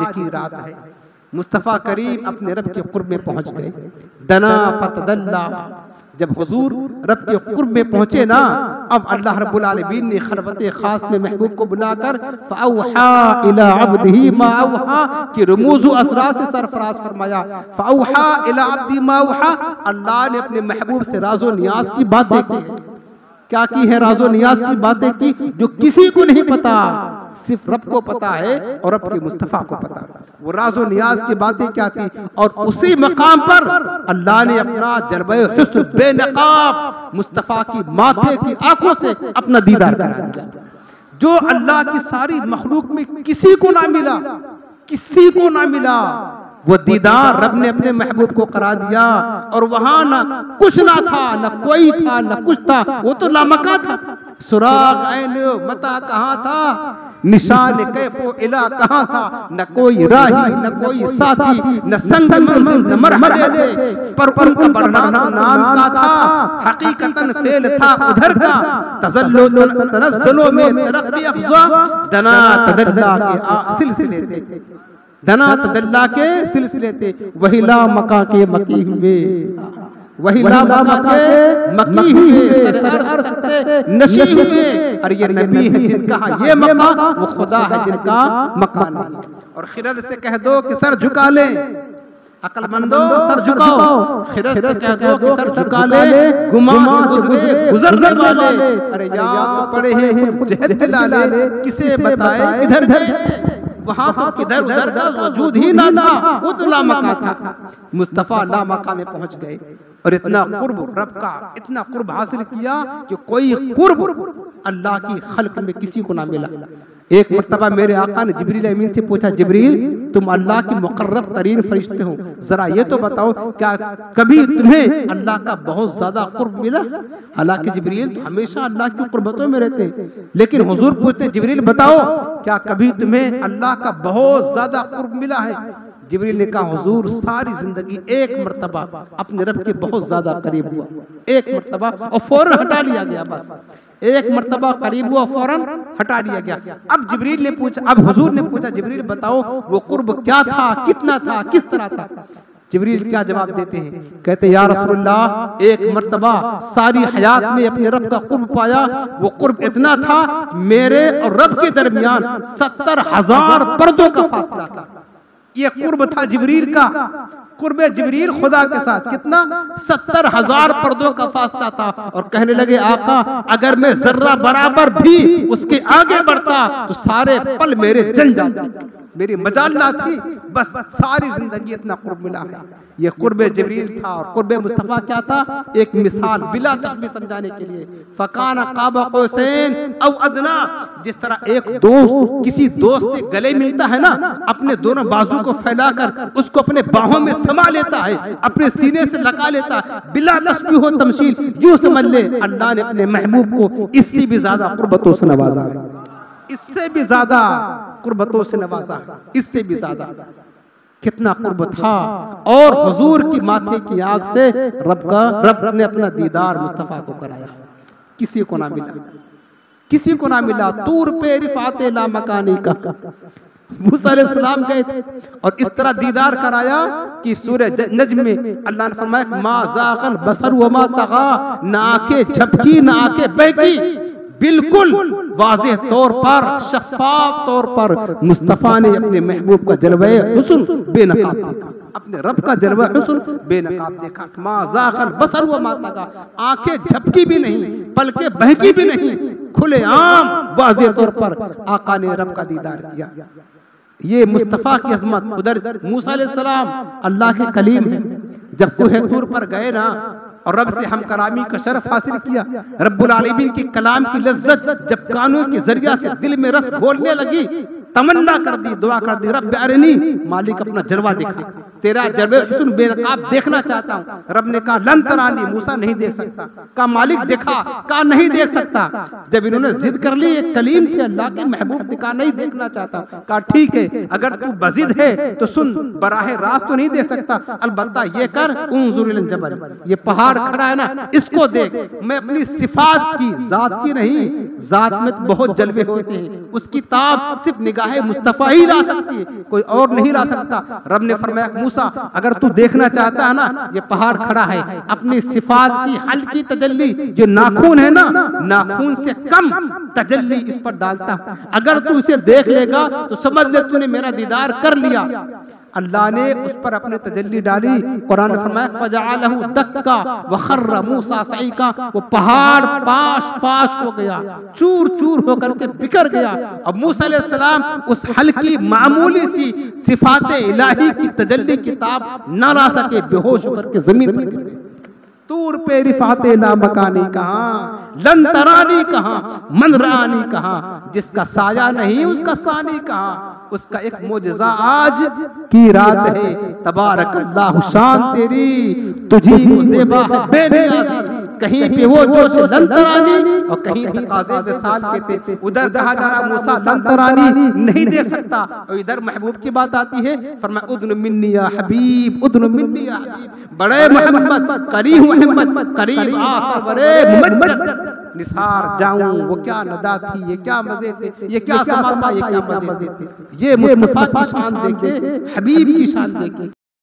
की रात है। मुस्तफ़ा करीम अपने रब के कुर्ब में पहुंच गए। दना फतदल्ला, जब हुजूर रब के कुर्ब में पहुंचे ना, अब अल्लाह रब्बुल आलमीन ने खलवत खास में महबूब को बुलाकर फ़अौहा इला अब्दिही मा औहा कि रुमूज़ असरार से सरफराज फरमाया। फ़अौहा इला अब्दी मा औहा, अल्लाह ने अपने महबूब से राज़ो नियाज की बातें की। क्या की है? राज़ो नियाज की बातें की जो किसी को नहीं पता, सिर्फ रब को पता है और रब के मुस्तफ़ा को पता। वो राज़ो नियाज की बातें क्या थी? और उसी मकाम पर अल्लाह ने अपना जलवे हुस्न बेनकाब मुस्तफ़ा की माथे की आंखों से अपना दीदार करा दिया, जो अल्लाह की सारी मखलूक में किसी को ना मिला, किसी को ना मिला। वो दीदार रब ने अपने महबूब को करा दिया। और वहां ना कुछ ना था, ना कोई था, ना कुछ था, वो तो लामका था। सुराग ऐन मता कहाँ था, निशान कैफो इला कहाँ था, न कोई राही न कोई साथी, न संग मंजिल न मरहले थे, पर उनका बढ़ना तो नाम का था, हकीकतन फेल था उधर का। तनज़्ज़ुलो में तरक्की अफ़ज़ा, दना तदल्ला के सिलसिले थे, दना तदल्ला के सिलसिले थे। वही ला मका के मकी हुए, वही ला मका के मकी हुए, सर अर्श तख्ते नशी हुए। और ये नबी है जिनका ये मका, वो खुदा है जिनका मका नहीं। और खिरद से कह दो कि सर झुका ले, अक्लमंदो सर झुकाओ। खिरद से कह दो कि सर झुका ले, गुमा से गुजरे गुजरने वाले। अरे याद तो पड़े हैं खुद जहद दिला ले, किसे बताए किधर गए। वहां तो किधर उधर का वजूद ही ना था, वो तो लामका था। मुस्तफ़ा लामका में पहुंच गए और इतना कुर्ब रब का, इतना कुर्ब हासिल किया कि कोई कुर्ब अल्लाह की खल्क में किसी को ना मिला। एक मर्तबा मेरे आका ने जिब्रील अमीन से पूछा, जिब्रील तुम अल्लाह के मुकर्रब तरीन फरिश्ते हो, जरा ये तो बताओ क्या कभी तुम्हें अल्लाह का बहुत ज्यादा कुर्ब मिला? हालांकि जिब्रील तो हमेशा अल्लाह की कुर्बतों में रहते हैं, लेकिन हुजूर पूछते जिब्रील बताओ क्या कभी तुम्हें अल्लाह का बहुत ज्यादा कुर्ब मिला है? जिब्रील ने कहा, हुजूर सारी जिंदगी एक मर्तबा अपने रब के बहुत ज्यादा करीब हुआ, एक मर्तबा और फौरन हटा लिया गया। बस एक मर्तबा करीब हुआ, फौरन हटा लिया गया। अब जिब्रील ने पूछा, अब हुजूर ने पूछा, जिब्रील बताओ वो कुर्ब क्या था, कितना था, किस तरह था? जिब्रील क्या जवाब देते हैं? कहते या रसूलल्लाह, एक मर्तबा सारी हयात में अपने रब का कुर्ब पाया। वो कुर्ब इतना था, मेरे और रब के दरमियान 70,000 पर्दों का फासला था। ये कुर्ब था जिब्रील का, कुर्ब जिब्रील खुदा के साथ कितना, 70,000 पर्दों का फासला था। और कहने लगे आका, अगर मैं जर्रा बराबर भी उसके आगे बढ़ता तो सारे पल मेरे जल जाते, मेरी मजाल ना थी। बस सारी जिंदगी इतना कुर्ब मिला है। ये कुर्ब जिब्रील था। और कुर्ब मुस्तफ़ा क्या था? एक मिसाल बिला तशबीह समझाने के लिए, फकाना काबा कौसैन औ अदना। जिस तरह एक दोस्त किसी दोस्त से गले मिलता है ना, अपने दोनों बाजू को फैलाकर उसको अपने बाहों में समा लेता है, अपने सीने से लगा लेता है, बिला तशबीह हो तमशील। यूं समझ ले अल्लाह ने अपने महबूब को इससे भी ज्यादा कुर्बतों से नवाजा है, इससे भी ज्यादा कुर्बतों से नवाजा है, इससे भी ज्यादा। कितना कुर्ब था। और हुजूर की माथे की आग से रब ने अपना दीदार मुस्तफ़ा को कराया। किसी को ना मिला, किसी को ना मिला। तूर पे रिफाते ला मकानी का मूसा अलैहिस्सलाम गए थे और इस तरह दीदार कराया कि सूरह नज्म में अल्लाह ने फरमाया, मा ज़ाग़ल बसर व मा तग़ा, ना आंखें झपकी ना आंखें बहकी। बिल्कुल वाज़ेह तौर पर, शफ़ाफ तौर पर मुस्तफ़ा ने अपने महबूब का जलवे हुस्न बेनकाब देखा, अपने रब का जलवा हुस्न बेनकाब देखा। मा ज़ाग़ल बसर व मा तग़ा, आंखें झपकी भी नहीं, पलकें बहकी भी नहीं, खुले आम वाज़ेह तौर पर आका ने रब का दीदार किया। ये मुस्तफ़ा की अज़मत। उधर मूसा अलैहिस्सलाम अल्लाह के कलीम है, जब कोहे तूर पर गए ना और रब से हम कलामी का शरफ हासिल किया, रब्बुल आलमीन की कलाम की लज्जत जब कानों के जरिया से दिल में रस घोलने लगी, तमन्ना कर दी, दुआ कर दी, रब अरनी, मालिक अपना जलवा दिखा, तेरा जलवे हुस्न बेनकाब देखना चाहता हूँ। रब ने कहा लन तरानी, मूसा नहीं देख सकता। कहा मालिक दिखा, कहा नहीं देख सकता। जब इन्होंने जिद कर ली, एक कलीम थे अल्लाह के महबूब, दिखा नहीं देखना चाहता। कहा ठीक है, अगर तू बजिद है तो सुन, बराहे रास्त तो नहीं देख सकता, अलबत्ता ये कर, उन्जुर इल जबल, ये पहाड़ खड़ा है ना, इसको देख। मैं अपनी सिफात की, जात की नहीं, जात में तो बहुत जलवे होते हैं, उसकी ताब सिर्फ निगाह मुस्तफा ही ला सकती है, कोई और नहीं ला सकता। रब ने फरमाया मूसा अगर तू देखना चाहता है ना, ये पहाड़ खड़ा है, अपनी सिफात की हल्की तजल्ली जो नाखून है ना, नाखून से कम तजल्ली इस पर डालता हूं, अगर तू इसे देख लेगा तो समझ ले तूने मेरा दीदार कर लिया। अल्लाह ने उस पर अपने तजल्ली डाली। कुरान में फरमाया फजअलहु दक्का व खर्र मूसा सईका, वो पहाड़ पाश पाश हो गया, चूर चूर होकर के बिखर गया। अब मूसा अलैहिस्सलाम उस हल्की मामूली सी सिफाते इलाही की तजल्ली किताब न ला सके, बेहोश होकर के जमीन पर गिर गए। तूर पे रिफाते ला मकानी कहाँ, लन तरानी कहाँ, मन रानी कहाँ, जिसका साया नहीं उसका सानी कहाँ। उसका एक मोजज़ा आज की रात है, तबारकल्लाह शान तेरी तुझी मुज़ेबा है बेनियाज़ी। कहीं पे वो जोश लंतरानी और कहीं तकाज़े विसाल के थे। उधर कहा जा रहा मूसा लंतरानी नहीं दे सकता, और इधर महबूब की बात आती है, फरमाया उद्न मिन्नी या हबीब, उद्न मिन्नी या हबीब, बड़े मोहम्मद करीब मोहम्मद करीब आ सरवरे मुमज्जद निसार जाऊं। वो क्या नदा थी, ये क्या मजे थे, ये क्या समा था, ये क्या मजे थे। ये मुस्तफा की शान देखे, हबीब की शान देखे।